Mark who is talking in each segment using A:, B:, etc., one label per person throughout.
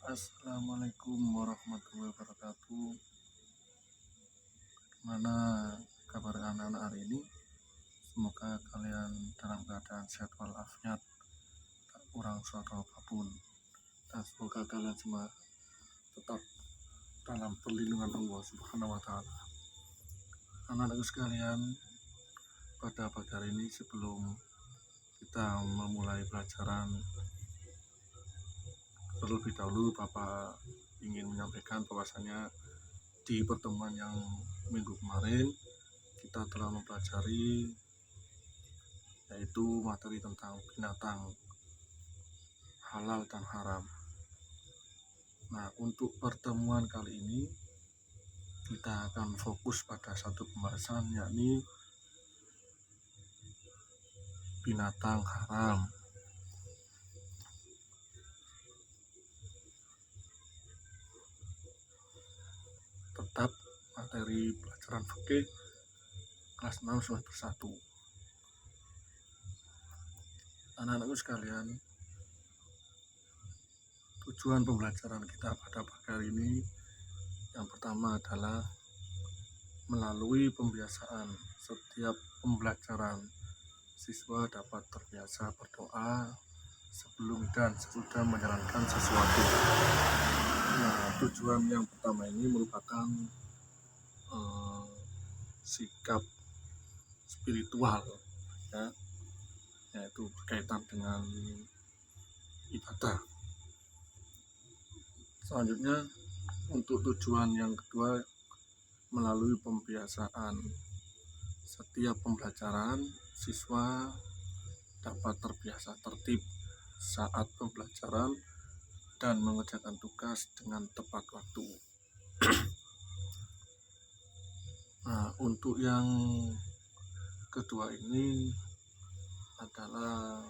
A: Assalamualaikum warahmatullahi wabarakatuh. Gimana kabar anak-anak hari ini? Semoga kalian dalam keadaan sehat walafiat, tak kurang suatu apapun. Dan semoga kalian semua tetap dalam perlindungan Allah Subhanahu wa Ta'ala. Anak-anakku sekalian, pada pagi hari ini sebelum kita memulai pelajaran, terlebih dahulu Bapak ingin menyampaikan bahwasanya di pertemuan yang minggu kemarin kita telah mempelajari yaitu materi tentang binatang halal dan haram. Nah, untuk pertemuan kali ini kita akan fokus pada satu pembahasan, yakni binatang haram. Tetap materi pelajaran fikih kelas 6 semester 1. Anak-anakku sekalian, tujuan pembelajaran kita pada pagi hari ini yang pertama adalah melalui pembiasaan setiap pembelajaran siswa dapat terbiasa berdoa sebelum dan sesudah menjalankan sesuatu. Nah, tujuan yang pertama ini merupakan sikap spiritual, ya, yaitu berkaitan dengan ibadah. Selanjutnya, untuk tujuan yang kedua, melalui pembiasaan setiap pembelajaran siswa dapat terbiasa tertib saat pembelajaran dan mengerjakan tugas dengan tepat waktu. Nah, untuk yang kedua ini adalah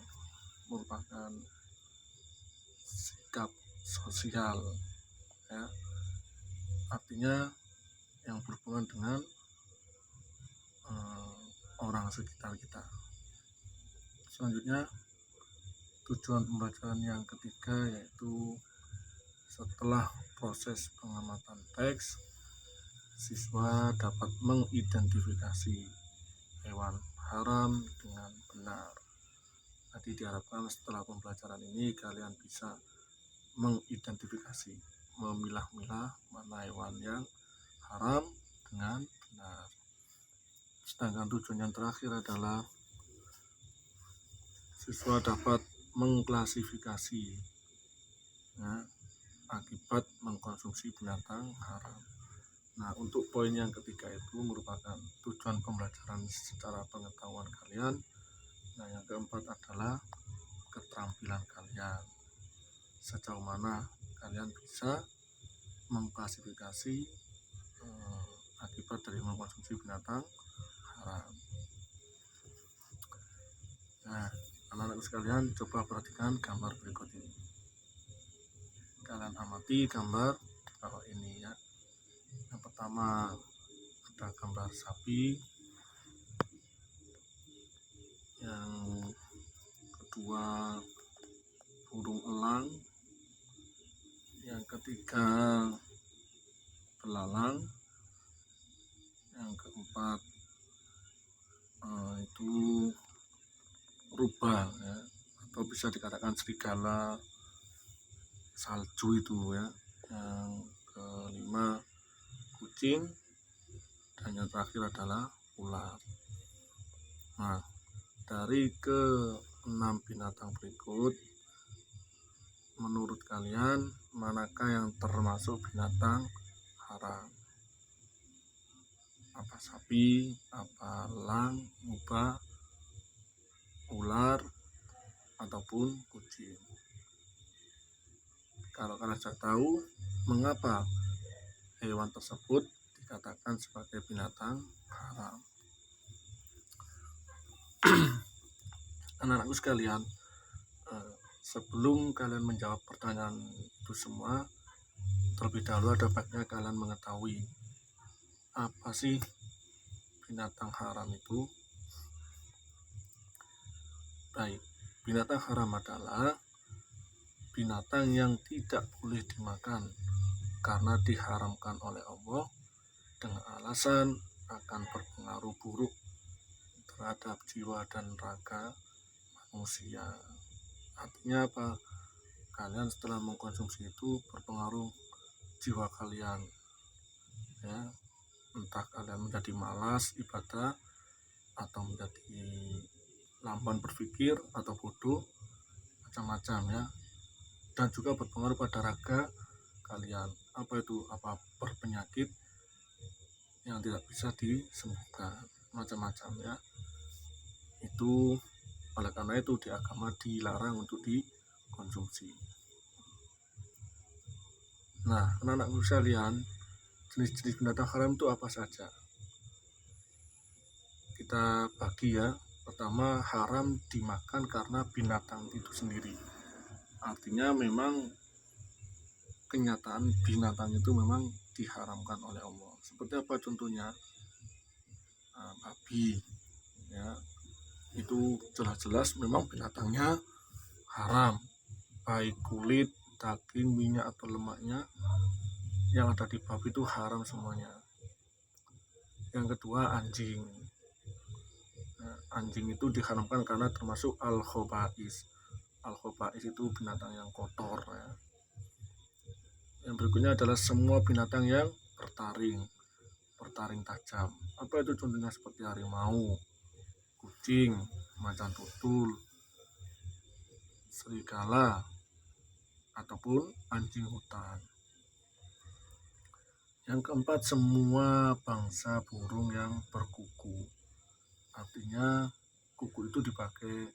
A: merupakan sikap sosial, ya, artinya yang berhubungan dengan orang sekitar kita. Selanjutnya, tujuan pembelajaran yang ketiga yaitu setelah proses pengamatan teks, siswa dapat mengidentifikasi hewan haram dengan benar. Jadi diharapkan setelah pembelajaran ini kalian bisa mengidentifikasi, memilah-milah mana hewan yang haram dengan benar. Sedangkan tujuan yang terakhir adalah siswa dapat mengklasifikasi, ya, akibat mengkonsumsi binatang haram. Nah, untuk poin yang ketiga itu merupakan tujuan pembelajaran secara pengetahuan kalian. Nah, yang keempat adalah keterampilan kalian, sejauh mana kalian bisa mengklasifikasi akibat dari mengkonsumsi binatang haram. Nah, anak-anak sekalian, coba perhatikan gambar berikut ini. Kalian amati gambar bawah ini, ya. Yang pertama ada gambar sapi, yang kedua burung elang, yang ketiga belalang, yang keempat itu rubah, ya, atau bisa dikatakan serigala salju itu, ya. Yang kelima kucing, dan yang terakhir adalah ular. Nah, dari ke-6 binatang berikut, menurut kalian manakah yang termasuk binatang haram? Apa sapi, apa elang, rubah, ular, ataupun kucing? Kalau kalian sudah tahu mengapa hewan tersebut dikatakan sebagai binatang haram. Anak-anakku sekalian, sebelum kalian menjawab pertanyaan itu semua, terlebih dahulu ada baiknya kalian mengetahui apa sih binatang haram itu. Baik, binatang haram adalah binatang yang tidak boleh dimakan karena diharamkan oleh Allah dengan alasan akan berpengaruh buruk terhadap jiwa dan raga manusia. Artinya apa? Kalian setelah mengkonsumsi itu berpengaruh jiwa kalian, ya, entah kalian menjadi malas ibadah atau menjadi lamban berpikir atau bodoh, macam-macam ya, dan juga berpengaruh pada raga kalian. Apa itu? Apa berpenyakit yang tidak bisa disembuhkan, macam-macam ya. Itu oleh karena itu di agama dilarang untuk dikonsumsi. Nah, anak-anakku sekalian, jenis-jenis binatang haram itu apa saja? Kita bagi ya. Pertama, haram dimakan karena binatang itu sendiri. Artinya memang kenyataan binatang itu memang diharamkan oleh Allah. Seperti apa contohnya? Babi ya, itu jelas-jelas memang binatangnya haram, baik kulit, daging, minyak atau lemaknya yang ada di babi itu haram semuanya. Yang kedua, anjing. Anjing itu diharamkan karena termasuk al-khobais. Al-khobais itu binatang yang kotor ya. Yang berikutnya adalah semua binatang yang bertaring tajam. Apa itu contohnya? Seperti harimau, kucing, macan tutul, serigala, ataupun anjing hutan. Yang keempat, semua bangsa burung yang berkuku. Artinya kuku itu dipakai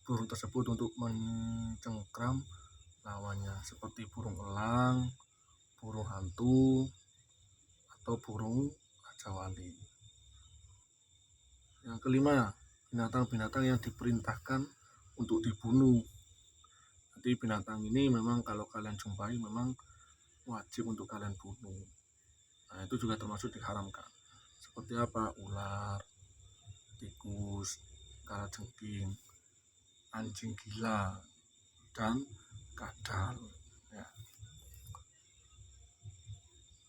A: burung tersebut untuk mencengkram lawannya, seperti burung elang, burung hantu, atau burung raja wali. Yang kelima, binatang-binatang yang diperintahkan untuk dibunuh. Jadi binatang ini memang kalau kalian jumpai memang wajib untuk kalian bunuh. Nah, itu juga termasuk diharamkan. Seperti apa? Ular, tikus, kalajengking, anjing gila, dan kadal ya.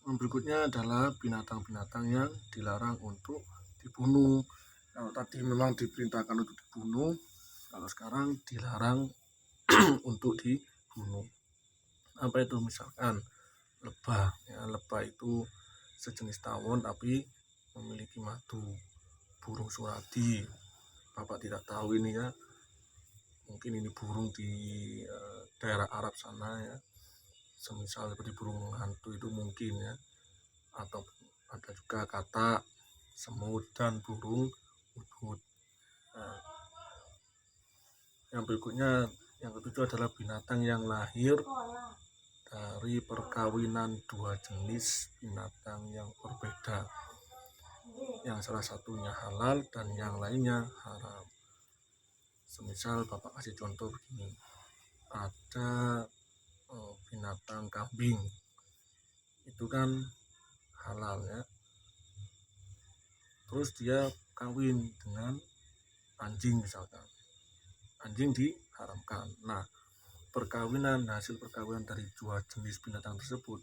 A: Yang berikutnya adalah binatang-binatang yang dilarang untuk dibunuh. Kalau tadi memang diperintahkan untuk dibunuh, kalau sekarang dilarang untuk dibunuh. Apa itu? Misalkan lebah ya, lebah itu sejenis tawon tapi memiliki madu. Burung suradi, Bapak tidak tahu ini ya, mungkin ini burung di daerah Arab sana ya, semisal seperti burung hantu itu mungkin ya, atau ada juga katak, semut, dan burung udut. Nah, yang berikutnya, yang ketujuh adalah binatang yang lahir dari perkawinan dua jenis binatang yang berbeda, yang salah satunya halal dan yang lainnya haram. Semisal Bapak kasih contoh begini, ada binatang kambing, itu kan halal ya, terus dia kawin dengan anjing misalkan, anjing diharamkan. Nah, hasil perkawinan dari dua jenis binatang tersebut,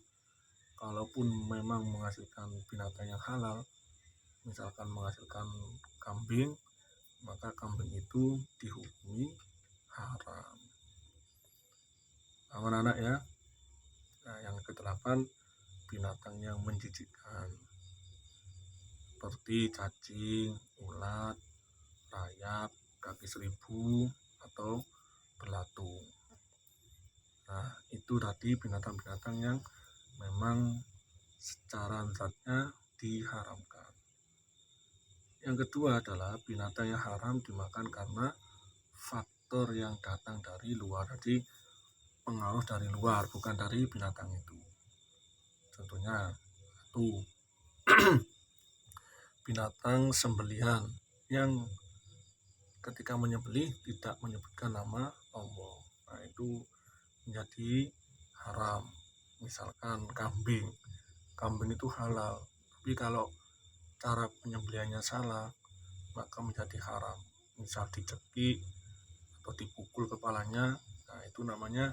A: kalaupun memang menghasilkan binatang yang halal, misalkan menghasilkan kambing, maka kambing itu dihukumi haram. Anak-anak ya. Nah, yang ke-8, binatang yang menjijikkan seperti cacing, ulat, rayap, kaki seribu, atau belatung. Nah, itu tadi binatang-binatang yang memang secara zatnya diharamkan. Yang kedua adalah binatang yang haram dimakan karena faktor yang datang dari luar, jadi pengaruh dari luar, bukan dari binatang itu. Contohnya satu, binatang sembelihan yang ketika menyembelih tidak menyebutkan nama Allah. Nah, itu menjadi haram. Misalkan kambing itu halal, tapi kalau cara penyembelihannya salah, maka menjadi haram. Misal dicekik atau dipukul kepalanya, nah itu namanya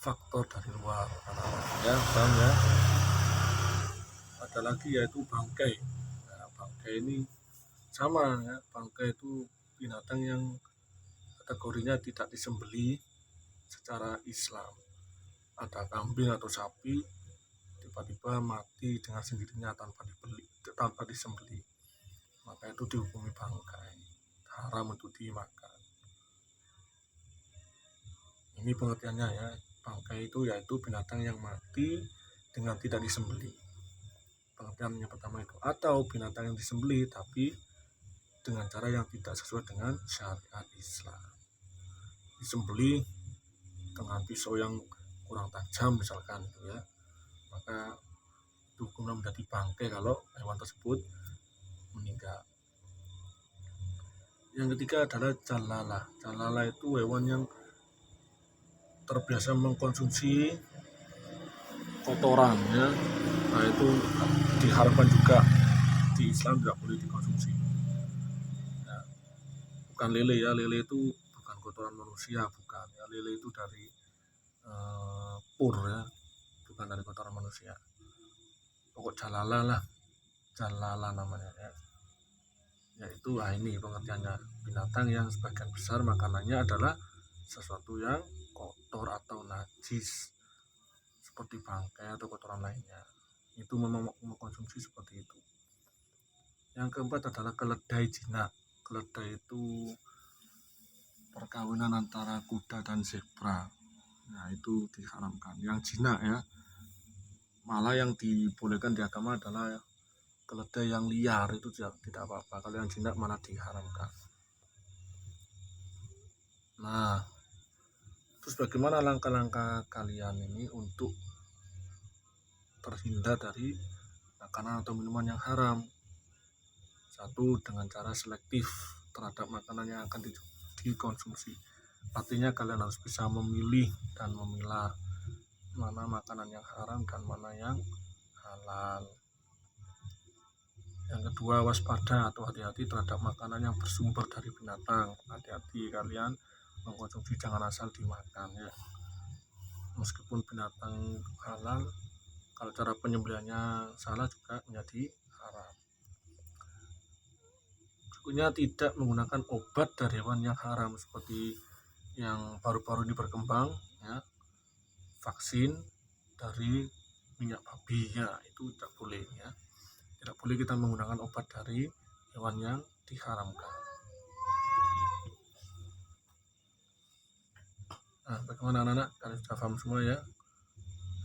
A: faktor dari luar, anak-anak ya, paham ya. Ada lagi yaitu bangkai. Nah, bangkai ini sama ya, bangkai itu binatang yang kategorinya tidak disembelih secara Islam. Ada kambing atau sapi tiba-tiba mati dengan sendirinya tanpa disembelih, maka itu dihukumi bangkai, haram untuk dimakan. Ini pengertiannya ya, bangkai itu yaitu binatang yang mati dengan tidak disembelih. Pengertian yang pertama itu, atau binatang yang disembelih tapi dengan cara yang tidak sesuai dengan syariat Islam. Disembelih dengan pisau yang kurang tajam misalkan ya, maka hukumnya menjadi bangkai kalau hewan tersebut meninggal. Yang ketiga adalah jalala. Jalala itu hewan yang terbiasa mengkonsumsi kotoran ya. Nah, itu diharamkan juga, di Islam tidak boleh dikonsumsi. Nah, bukan lele ya, lele itu bukan kotoran manusia, bukan ya, lele itu dari pur ya, bukan dari kotoran manusia. Pokok jalala namanya ya. Yaitu ini pengertiannya, binatang yang sebagian besar makanannya adalah sesuatu yang kotor atau najis seperti bangkai atau kotoran lainnya, itu memang mengkonsumsi seperti itu. Yang keempat adalah keledai jinak. Keledai itu perkawinan antara kuda dan zebra, nah itu diharamkan. Yang jinak ya, malah yang dibolehkan di agama adalah keledai yang liar, itu tidak apa-apa. Kalau yang jinak malah diharamkan. Nah, terus bagaimana langkah-langkah kalian ini untuk terhindar dari makanan atau minuman yang haram? Satu, dengan cara selektif terhadap makanan yang akan dikonsumsi. Artinya kalian harus bisa memilih dan memilah mana makanan yang haram dan mana yang halal. Yang kedua, waspada atau hati-hati terhadap makanan yang bersumber dari binatang. Hati-hati kalian mengkonsumsi, jangan asal dimakan ya. Meskipun binatang halal, kalau cara penyembelihannya salah juga menjadi haram. Berikutnya, tidak menggunakan obat dari hewan yang haram seperti yang baru-baru ini berkembang ya, vaksin dari minyak babi ya, itu tidak boleh ya. Tidak boleh kita menggunakan obat dari hewan yang diharamkan. Nah, bagaimana anak-anak? Kalian sudah paham semua ya?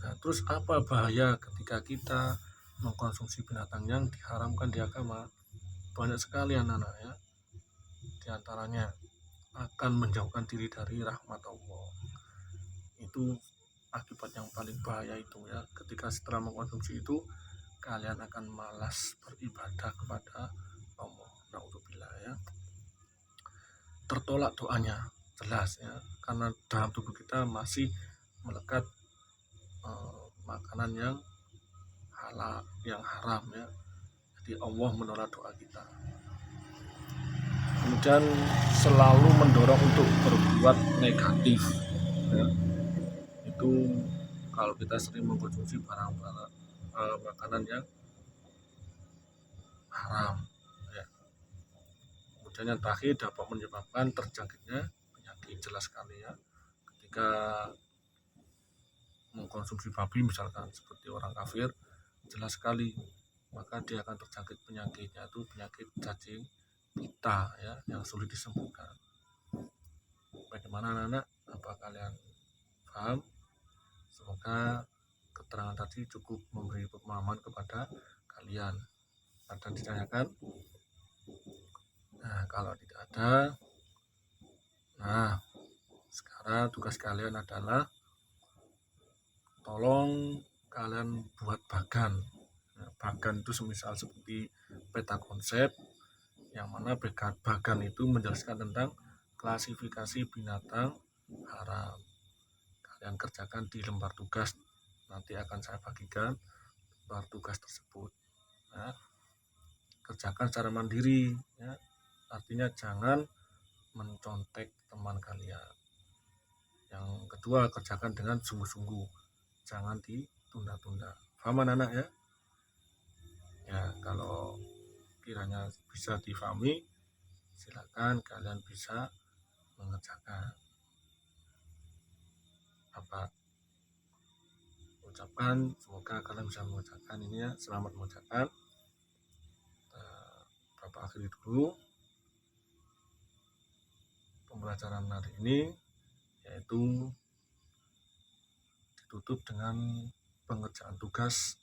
A: Nah, terus apa bahaya ketika kita mengkonsumsi binatang yang diharamkan di agama? Banyak sekali anak-anak ya. Di antaranya akan menjauhkan diri dari rahmat Allah. Itu akibat yang paling bahaya itu ya. Ketika setelah mengkonsumsi itu, kalian akan malas beribadah kepada Allah. Na'udzubillah ya. Tertolak doanya, jelas ya, karena dalam tubuh kita masih melekat makanan yang halal, yang haram ya. Jadi Allah menolak doa kita. Kemudian selalu mendorong untuk berbuat negatif ya. Itu kalau kita sering mengkonsumsi barang-barang makanan yang haram ya. Kemudian yang terakhir dapat menyebabkan terjangkitnya penyakit, jelas sekali ya. Ketika mengkonsumsi babi misalkan seperti orang kafir, jelas sekali maka dia akan terjangkit penyakitnya, itu penyakit cacing pita ya, yang sulit disembuhkan. Bagaimana anak-anak? Apa kalian paham? Semoga keterangan tadi cukup memberi pemahaman kepada kalian. Ada ditanyakan? Nah, kalau tidak ada, nah sekarang tugas kalian adalah tolong kalian buat bagan. Nah, bagan itu semisal seperti peta konsep, yang mana bagan itu menjelaskan tentang klasifikasi binatang haram. Kalian kerjakan di lembar tugas, nanti akan saya bagikan lembar tugas tersebut. Nah, kerjakan secara mandiri ya. Artinya jangan mencontek teman kalian. Yang kedua, kerjakan dengan sungguh-sungguh, jangan ditunda-tunda. Paham anak-anak ya? Ya, kalau kiranya bisa difahami, silakan kalian bisa mengerjakan apa ucapan. Semoga kalian bisa mengerjakan ini ya. Selamat mengerjakan. Bapak akhiri dulu pembelajaran hari ini, yaitu ditutup dengan pengerjaan tugas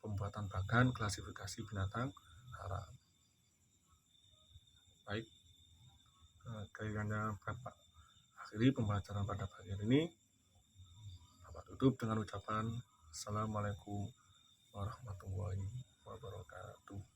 A: pembuatan bagan klasifikasi binatang haram. Baik, kiranya Bapak akhiri pembelajaran pada pagi ini. Bapak tutup dengan ucapan Assalamualaikum warahmatullahi wabarakatuh.